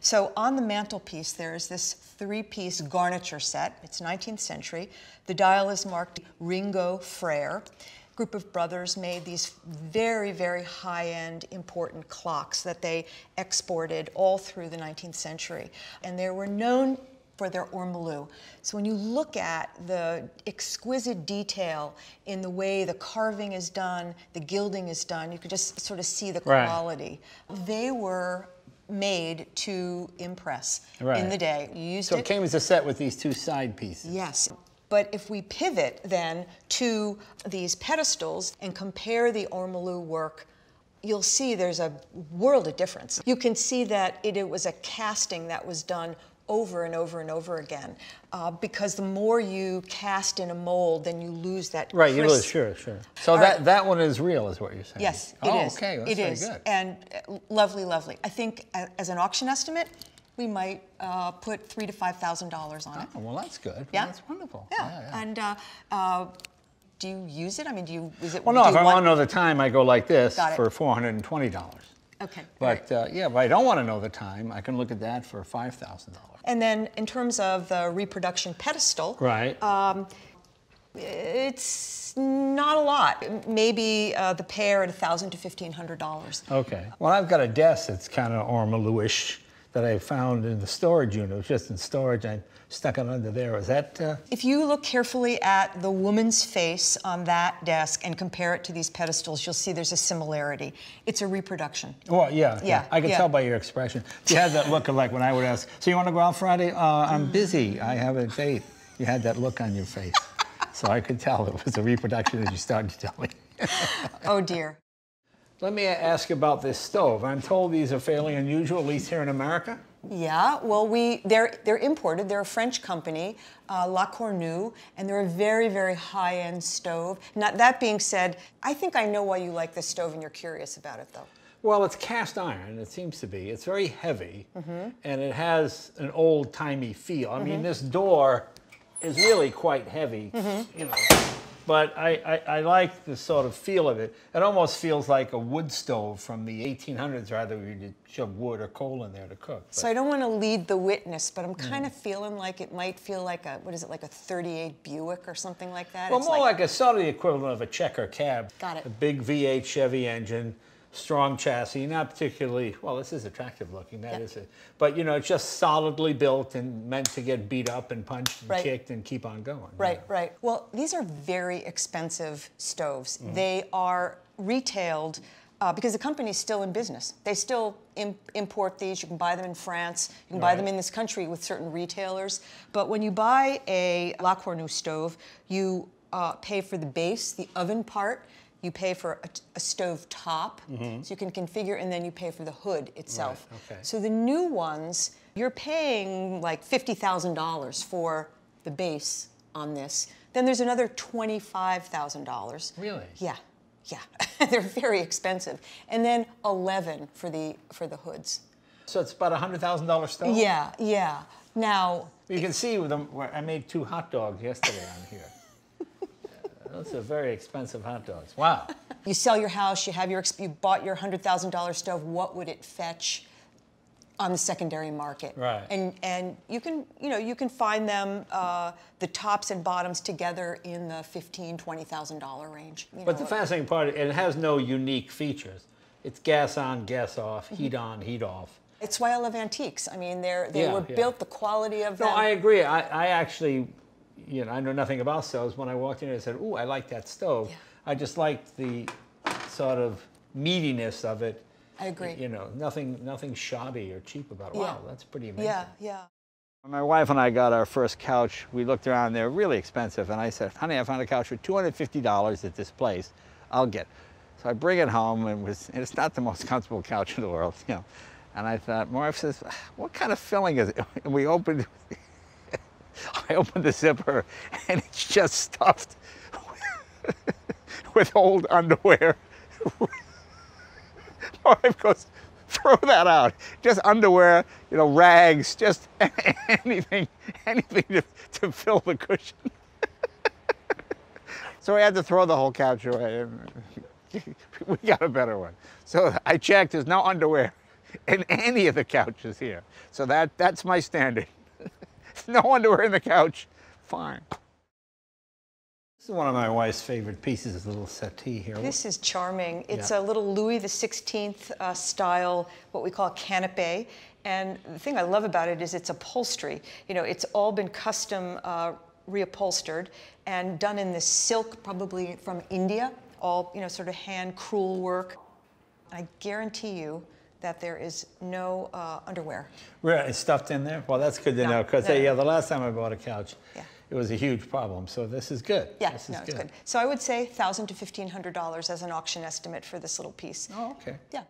So on the mantelpiece, there is this three-piece garniture set. It's 19th century. The dial is marked Ringo Frere. A group of brothers made these very, very high-end, important clocks that they exported all through the 19th century. And they were known for their ormolu. So when you look at the exquisite detail in the way the carving is done, the gilding is done, you could just sort of see the quality. Right. They were made to impress in the day. You used so it came as a set with these two side pieces. Yes. But if we pivot then to these pedestals and compare the ormolu work, you'll see there's a world of difference. You can see that it was a casting that was done over and over and over again, because the more you cast in a mold, then you lose that Right, you lose, sure. So that one is real, is what you're saying? Yes, it is. Okay, well, that's very good. And lovely, lovely. I think as an auction estimate, we might put $3,000 to $5,000 on it. Oh, well, that's good. Yeah, well, that's wonderful. Yeah. And do you use it? I mean, is it? Well, no. If I want to know the time, I go like this for $420. Okay. But yeah, if I don't want to know the time, I can look at that for $5,000. And then in terms of the reproduction pedestal, right? It's not a lot. Maybe the pair at $1,000 to $1,500. Okay. Well, I've got a desk that's kind of ormolu-ish that I found in the storage unit. It was just in storage. I stuck it under there. Is that? If you look carefully at the woman's face on that desk and compare it to these pedestals, you'll see there's a similarity. It's a reproduction. Well, yeah. I can tell by your expression. You had that look of like when I would ask, so you want to go out Friday? I'm busy. I have a date. You had that look on your face. So I could tell it was a reproduction as you started to tell me. Oh, dear. Let me ask about this stove. I'm told these are fairly unusual, at least here in America. Yeah, well, they're imported. They're a French company, La Cornue, and they're a very, very high-end stove. Now, that being said, I think I know why you like this stove and you're curious about it, though. Well, it's cast iron, it seems to be. It's very heavy, and it has an old-timey feel. I mean, this door is really quite heavy, you know. But I like the sort of feel of it. It almost feels like a wood stove from the 1800s, rather, where you shove wood or coal in there to cook. But. So I don't want to lead the witness, but I'm kind of feeling like it might feel like a, what is it, like a 38 Buick or something like that? Well, it's more like a sort of the equivalent of a checker cab. Got it. A big V8 Chevy engine, strong chassis, not particularly, well, this is attractive looking, that is it. But, you know, it's just solidly built and meant to get beat up and punched and kicked and keep on going. Right. Well, these are very expensive stoves. They are retailed because the company's still in business. They still import these. You can buy them in France. You can buy them in this country with certain retailers. But when you buy a La Cornue stove, you pay for the base, the oven part. You pay for a stove top, so you can configure, and then you pay for the hood itself. Right, okay. So the new ones, you're paying like $50,000 for the base on this. Then there's another $25,000. Really? Yeah. They're very expensive. And then $11,000 for the hoods. So it's about a $100,000 stove? Yeah. Now you can see with them. I made 2 hot dogs yesterday on here. Those are very expensive hot dogs. Wow. You sell your house, you bought your $100,000 stove. What would it fetch on the secondary market? Right. And you can find them the tops and bottoms together in the $15,000, $20,000 range. But the fascinating part, it has no unique features. It's gas on, gas off, heat on, heat off. It's why I love antiques. I mean, they were built, the quality of them. No, I agree. I actually. You know, I know nothing about stoves. When I walked in and I said, "Ooh, I like that stove." Yeah. I just liked the sort of meatiness of it. I agree. You know, nothing shoddy or cheap about it. Yeah. Wow, that's pretty amazing. Yeah. When my wife and I got our first couch, we looked around. They're really expensive, and I said, "Honey, I found a couch for $250 at this place. I'll get." So I bring it home, and it's not the most comfortable couch in the world, you know. And I thought, my wife says, "What kind of filling is it?" And we opened. I opened the zipper, and it's just stuffed with old underwear. My wife goes, "Throw that out. Just underwear, you know, rags, just anything to fill the cushion." So we had to throw the whole couch away, and we got a better one. So I checked, there's no underwear in any of the couches here. So that's my standard. No underwear in the couch, fine. This is one of my wife's favorite pieces, this little settee here. This is charming. It's a little Louis XVI style, what we call canapé. And the thing I love about it is its upholstery. You know, it's all been custom reupholstered and done in this silk, probably from India, all, you know, sort of hand crewel work. I guarantee you that there is no underwear. Right, it's stuffed in there? Well, that's good to know, because yeah, the last time I bought a couch, it was a huge problem. So this is good. Yeah, this is it's good. So I would say $1,000 to $1,500 as an auction estimate for this little piece. Oh, okay. Yeah.